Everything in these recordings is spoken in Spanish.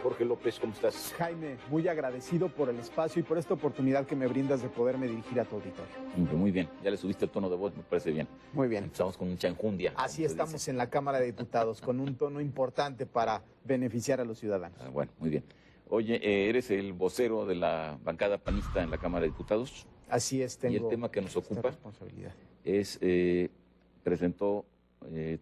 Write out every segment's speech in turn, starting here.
Jorge López, ¿cómo estás? Jaime, muy agradecido por el espacio y por esta oportunidad que me brindas de poderme dirigir a tu auditorio. Muy bien, ya le subiste el tono de voz, me parece bien. Muy bien. Empezamos con mucha enjundia. Así estamos en la Cámara de Diputados, con un tono importante para beneficiar a los ciudadanos. Bueno, muy bien. Oye, eres el vocero de la bancada panista en la Cámara de Diputados. Así es, tengo y el tema que nos ocupa responsabilidad. Es, presentó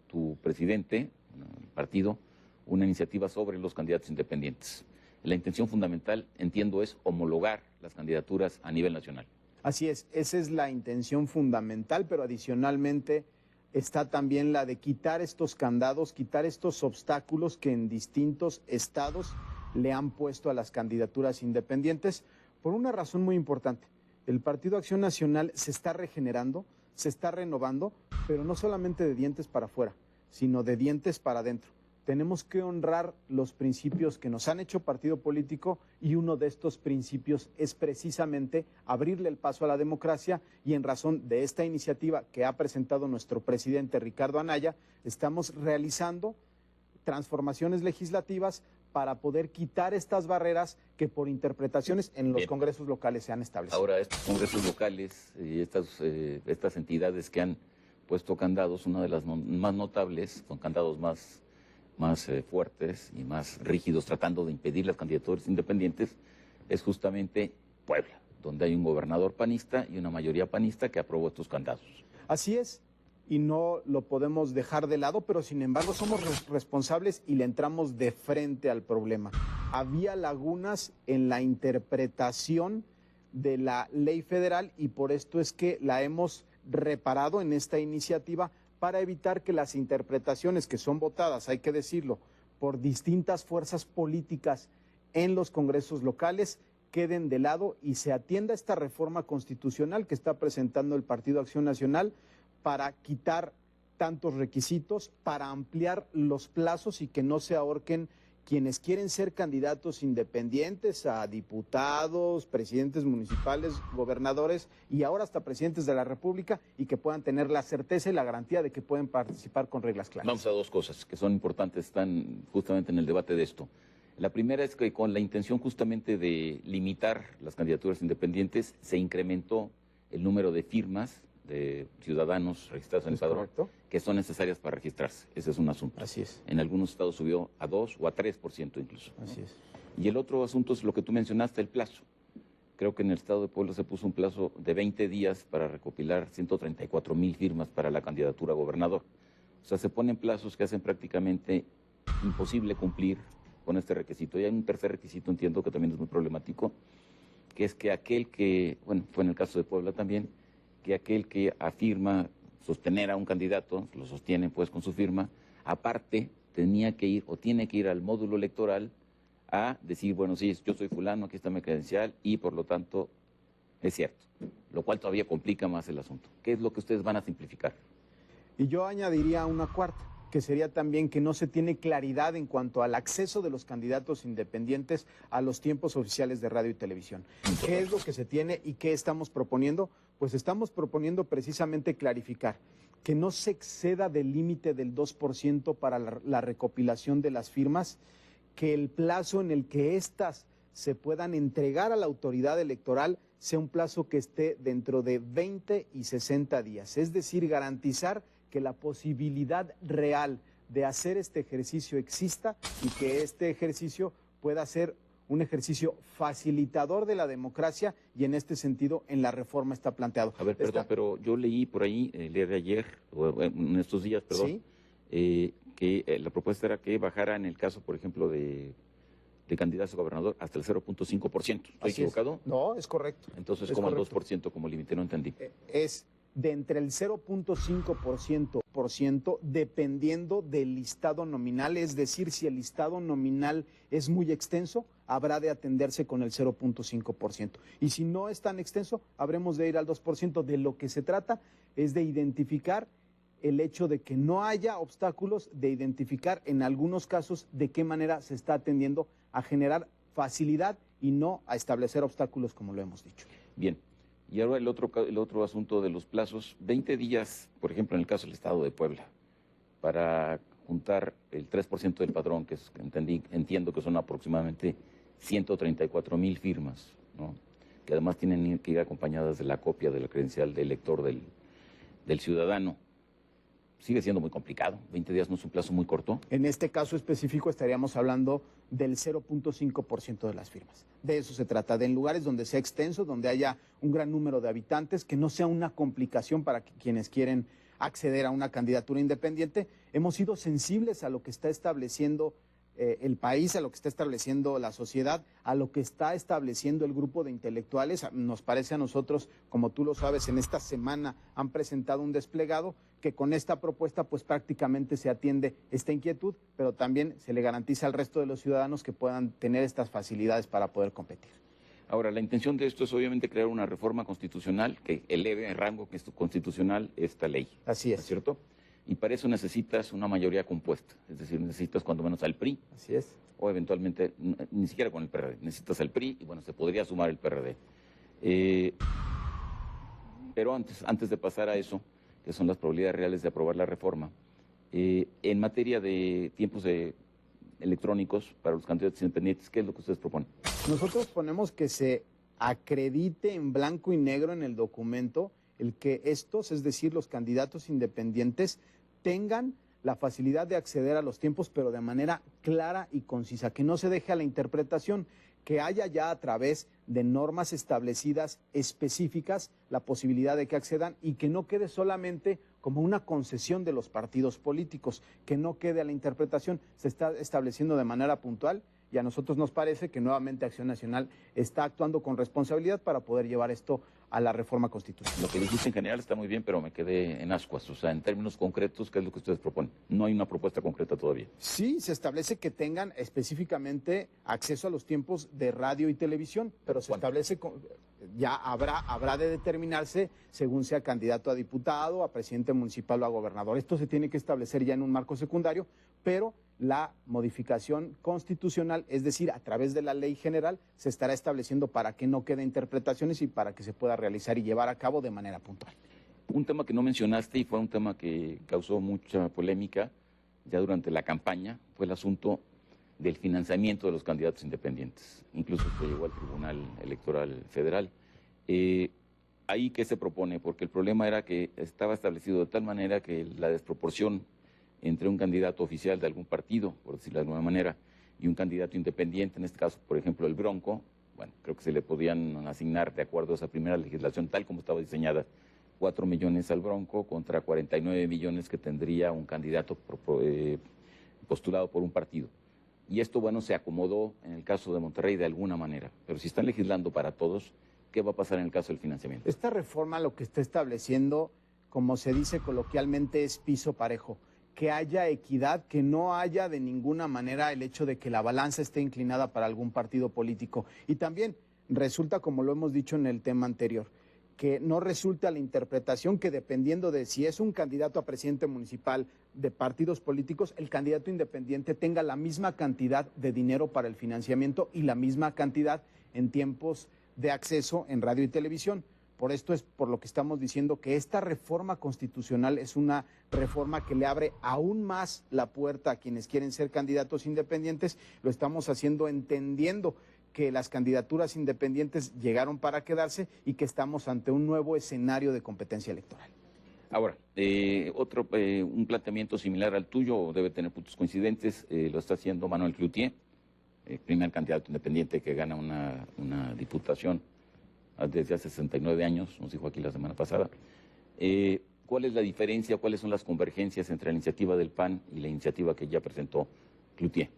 tu presidente, el partido, una iniciativa sobre los candidatos independientes. La intención fundamental, entiendo, es homologar las candidaturas a nivel nacional. Así es, esa es la intención fundamental, pero adicionalmente está también la de quitar estos candados, quitar estos obstáculos que en distintos estados le han puesto a las candidaturas independientes por una razón muy importante. El Partido Acción Nacional se está regenerando, se está renovando, pero no solamente de dientes para afuera, sino de dientes para adentro. Tenemos que honrar los principios que nos han hecho partido político y uno de estos principios es precisamente abrirle el paso a la democracia y en razón de esta iniciativa que ha presentado nuestro presidente Ricardo Anaya, estamos realizando transformaciones legislativas para poder quitar estas barreras que por interpretaciones en los congresos locales se han establecido. Ahora, estos congresos locales y estas entidades que han puesto candados, una de las más notables, con candados más fuertes y más rígidos, tratando de impedir las candidaturas independientes, es justamente Puebla, donde hay un gobernador panista y una mayoría panista que aprobó estos candados. Así es, y no lo podemos dejar de lado, pero sin embargo somos responsables y le entramos de frente al problema. Había lagunas en la interpretación de la ley federal y por esto es que la hemos reparado en esta iniciativa para evitar que las interpretaciones que son votadas, hay que decirlo, por distintas fuerzas políticas en los congresos locales queden de lado y se atienda esta reforma constitucional que está presentando el Partido Acción Nacional para quitar tantos requisitos, para ampliar los plazos y que no se ahorquen quienes quieren ser candidatos independientes a diputados, presidentes municipales, gobernadores y ahora hasta presidentes de la República y que puedan tener la certeza y la garantía de que pueden participar con reglas claras. Vamos a dos cosas que son importantes, están justamente en el debate de esto. La primera es que con la intención justamente de limitar las candidaturas independientes se incrementó el número de firmas de ciudadanos registrados en el padrón que son necesarias para registrarse. Ese es un asunto. Así es. En algunos estados subió a 2 o a 3% incluso. Así es. Y el otro asunto es lo que tú mencionaste, el plazo. Creo que en el estado de Puebla se puso un plazo de 20 días para recopilar 134,000 firmas para la candidatura a gobernador. O sea, se ponen plazos que hacen prácticamente imposible cumplir con este requisito. Y hay un tercer requisito, entiendo que también es muy problemático, que es que aquel que, bueno, fue en el caso de Puebla también, que aquel que afirma sostener a un candidato, lo sostiene pues con su firma, aparte tenía que ir o tiene que ir al módulo electoral a decir, bueno, sí, yo soy fulano, aquí está mi credencial y por lo tanto es cierto, lo cual todavía complica más el asunto. ¿Qué es lo que ustedes van a simplificar? Y yo añadiría una cuarta, que sería también que no se tiene claridad en cuanto al acceso de los candidatos independientes a los tiempos oficiales de radio y televisión. ¿Qué es lo que se tiene y qué estamos proponiendo? Pues estamos proponiendo precisamente clarificar que no se exceda del límite del 2% para la recopilación de las firmas, que el plazo en el que éstas se puedan entregar a la autoridad electoral sea un plazo que esté dentro de 20 y 60 días, es decir, garantizar que la posibilidad real de hacer este ejercicio exista y que este ejercicio pueda ser un ejercicio facilitador de la democracia y en este sentido en la reforma está planteado. A ver, perdón, pero yo leí por ahí, leí ayer, o en estos días, perdón, ¿sí? Que la propuesta era que bajara en el caso, por ejemplo, de candidatos a gobernador hasta el 0.5%. ¿Estoy equivocado? No, es correcto. Entonces, es ¿cómo el correcto. 2% como límite? No entendí. Es de entre el 0.5% dependiendo del listado nominal, es decir, si el listado nominal es muy extenso, habrá de atenderse con el 0.5%. Y si no es tan extenso, habremos de ir al 2%. De lo que se trata es de identificar el hecho de que no haya obstáculos, de identificar en algunos casos de qué manera se está atendiendo a generar facilidad y no a establecer obstáculos como lo hemos dicho. Bien. Y ahora el otro asunto de los plazos, 20 días, por ejemplo, en el caso del Estado de Puebla, para juntar el 3% del padrón, que es, entiendo que son aproximadamente 134,000 firmas, ¿no? Que además tienen que ir acompañadas de la copia de la credencial de elector del ciudadano. Sigue siendo muy complicado. 20 días no es un plazo muy corto. En este caso específico estaríamos hablando del 0.5% de las firmas. De eso se trata, de en lugares donde sea extenso, donde haya un gran número de habitantes, que no sea una complicación para quienes quieren acceder a una candidatura independiente. Hemos sido sensibles a lo que está estableciendo el país, a lo que está estableciendo la sociedad, a lo que está estableciendo el grupo de intelectuales. Nos parece a nosotros, como tú lo sabes, en esta semana han presentado un desplegado que con esta propuesta pues prácticamente se atiende esta inquietud, pero también se le garantiza al resto de los ciudadanos que puedan tener estas facilidades para poder competir. Ahora, la intención de esto es obviamente crear una reforma constitucional que eleve en rango constitucional esta ley. Así es. ¿No es cierto? Y para eso necesitas una mayoría compuesta, es decir, necesitas cuando menos al PRI. Así es. O eventualmente, ni siquiera con el PRD, necesitas al PRI y bueno, se podría sumar el PRD. Pero antes de pasar a eso, que son las probabilidades reales de aprobar la reforma, en materia de tiempos electrónicos para los candidatos independientes, ¿qué es lo que ustedes proponen? Nosotros ponemos que se acredite en blanco y negro en el documento el que estos, es decir, los candidatos independientes, tengan la facilidad de acceder a los tiempos, pero de manera clara y concisa, que no se deje a la interpretación, que haya ya a través de normas establecidas específicas la posibilidad de que accedan y que no quede solamente como una concesión de los partidos políticos, que no quede a la interpretación, se está estableciendo de manera puntual. Y a nosotros nos parece que nuevamente Acción Nacional está actuando con responsabilidad para poder llevar esto a la reforma constitucional. Lo que dijiste en general está muy bien, pero me quedé en ascuas. O sea, en términos concretos, ¿qué es lo que ustedes proponen? No hay una propuesta concreta todavía. Sí, se establece que tengan específicamente acceso a los tiempos de radio y televisión, pero se establece, ya habrá de determinarse según sea candidato a diputado, a presidente municipal o a gobernador. Esto se tiene que establecer ya en un marco secundario, pero la modificación constitucional, es decir, a través de la ley general, se estará estableciendo para que no quede interpretaciones y para que se pueda realizar y llevar a cabo de manera puntual. Un tema que no mencionaste y fue un tema que causó mucha polémica ya durante la campaña fue el asunto del financiamiento de los candidatos independientes. Incluso se llegó al Tribunal Electoral Federal. ¿Ahí qué se propone? Porque el problema era que estaba establecido de tal manera que la desproporción entre un candidato oficial de algún partido, por decirlo de alguna manera, y un candidato independiente, en este caso, por ejemplo, el Bronco, bueno, creo que se le podían asignar, de acuerdo a esa primera legislación, tal como estaba diseñada, 4 millones al Bronco contra 49 millones que tendría un candidato postulado por un partido. Y esto, bueno, se acomodó en el caso de Monterrey de alguna manera. Pero si están legislando para todos, ¿qué va a pasar en el caso del financiamiento? Esta reforma lo que está estableciendo, como se dice coloquialmente, es piso parejo. Que haya equidad, que no haya de ninguna manera el hecho de que la balanza esté inclinada para algún partido político. Y también resulta, como lo hemos dicho en el tema anterior, que no resulta la interpretación que dependiendo de si es un candidato a presidente municipal de partidos políticos, el candidato independiente tenga la misma cantidad de dinero para el financiamiento y la misma cantidad en tiempos de acceso en radio y televisión. Por esto es por lo que estamos diciendo que esta reforma constitucional es una reforma que le abre aún más la puerta a quienes quieren ser candidatos independientes. Lo estamos haciendo entendiendo que las candidaturas independientes llegaron para quedarse y que estamos ante un nuevo escenario de competencia electoral. Ahora, un planteamiento similar al tuyo, debe tener puntos coincidentes, lo está haciendo Manuel Cloutier, primer candidato independiente que gana una diputación desde hace 69 años, nos dijo aquí la semana pasada. ¿Cuál es la diferencia, cuáles son las convergencias entre la iniciativa del PAN y la iniciativa que ya presentó Cloutier?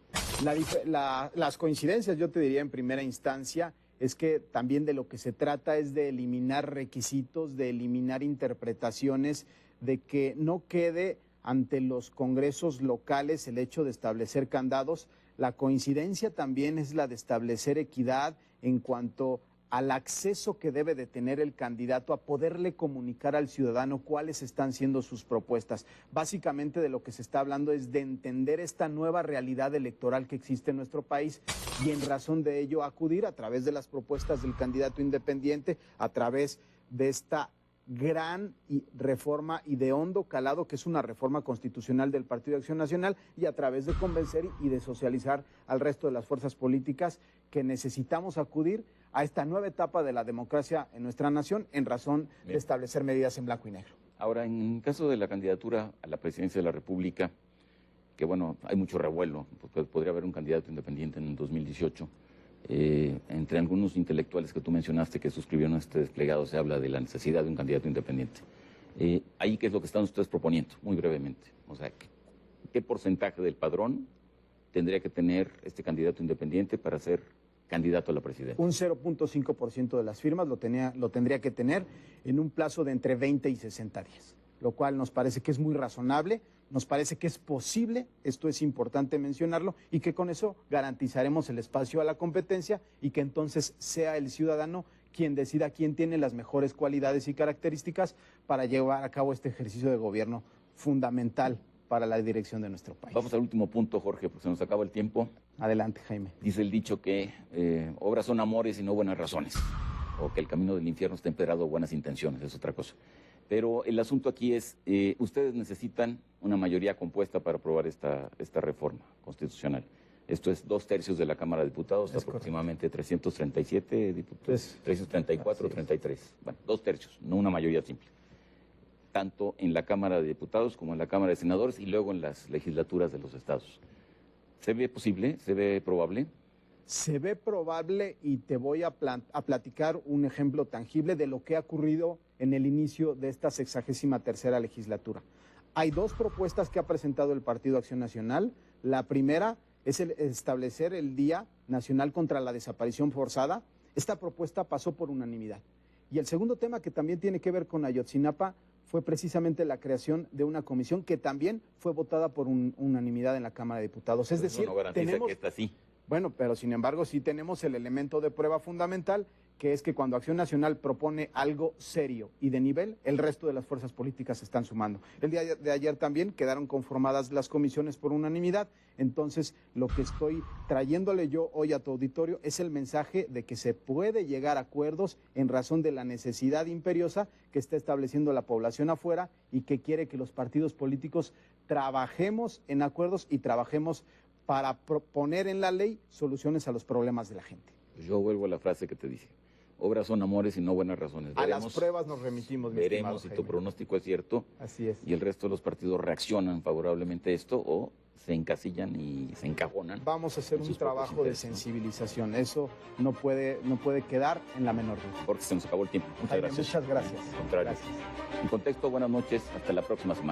Las coincidencias, yo te diría en primera instancia, es que también de lo que se trata es de eliminar requisitos, de eliminar interpretaciones, de que no quede ante los congresos locales el hecho de establecer candados. La coincidencia también es la de establecer equidad en cuanto al acceso que debe de tener el candidato a poderle comunicar al ciudadano cuáles están siendo sus propuestas. Básicamente de lo que se está hablando es de entender esta nueva realidad electoral que existe en nuestro país y en razón de ello acudir a través de las propuestas del candidato independiente, a través de esta gran reforma y de hondo calado, que es una reforma constitucional del Partido de Acción Nacional, y a través de convencer y de socializar al resto de las fuerzas políticas que necesitamos acudir a esta nueva etapa de la democracia en nuestra nación en razón de establecer medidas en blanco y negro. Ahora, en caso de la candidatura a la presidencia de la República, que bueno, hay mucho revuelo, porque podría haber un candidato independiente en el 2018, entre algunos intelectuales que tú mencionaste que suscribieron este desplegado se habla de la necesidad de un candidato independiente. Ahí, ¿qué es lo que están ustedes proponiendo? Muy brevemente. O sea, ¿qué porcentaje del padrón tendría que tener este candidato independiente para ser candidato a la presidencia? Un 0.5% de las firmas lo tendría que tener en un plazo de entre 20 y 60 días, lo cual nos parece que es muy razonable, nos parece que es posible, esto es importante mencionarlo, y que con eso garantizaremos el espacio a la competencia y que entonces sea el ciudadano quien decida quién tiene las mejores cualidades y características para llevar a cabo este ejercicio de gobierno fundamental para la dirección de nuestro país. Vamos al último punto, Jorge, porque se nos acaba el tiempo. Adelante, Jaime. Dice el dicho que obras son amores y no buenas razones, o que el camino del infierno está empedrado de buenas intenciones, es otra cosa. Pero el asunto aquí es, ustedes necesitan una mayoría compuesta para aprobar esta reforma constitucional. Esto es 2/3 de la Cámara de Diputados, es aproximadamente 337 diputados, 334, 33. Bueno, 2/3, no una mayoría simple. Tanto en la Cámara de Diputados como en la Cámara de Senadores y luego en las legislaturas de los estados. ¿Se ve posible? ¿Se ve probable? Se ve probable y te voy a platicar un ejemplo tangible de lo que ha ocurrido en el inicio de esta 63ª legislatura. Hay dos propuestas que ha presentado el Partido Acción Nacional. La primera es establecer el Día Nacional contra la Desaparición Forzada. Esta propuesta pasó por unanimidad. Y el segundo tema, que también tiene que ver con Ayotzinapa, fue precisamente la creación de una comisión que también fue votada por unanimidad en la Cámara de Diputados. Es decir, no garantiza tenemos... que está así. Bueno, pero sin embargo sí tenemos el elemento de prueba fundamental, que es que cuando Acción Nacional propone algo serio y de nivel, el resto de las fuerzas políticas se están sumando. El día de ayer también quedaron conformadas las comisiones por unanimidad. Entonces, lo que estoy trayéndole yo hoy a tu auditorio es el mensaje de que se puede llegar a acuerdos en razón de la necesidad imperiosa que está estableciendo la población afuera y que quiere que los partidos políticos trabajemos en acuerdos y trabajemos para proponer en la ley soluciones a los problemas de la gente. Yo vuelvo a la frase que te dije. Obras son amores y no buenas razones. A las pruebas nos remitimos, mi veremos si tu pronóstico es cierto. Así es. Y el resto de los partidos reaccionan favorablemente a esto o se encasillan y se encajonan. Vamos a hacer un trabajo de sensibilización. Eso no puede quedar en la menor duda. Porque se nos acabó el tiempo. Muchas gracias. Muchas gracias. Al contrario. Gracias. En contexto, buenas noches. Hasta la próxima semana.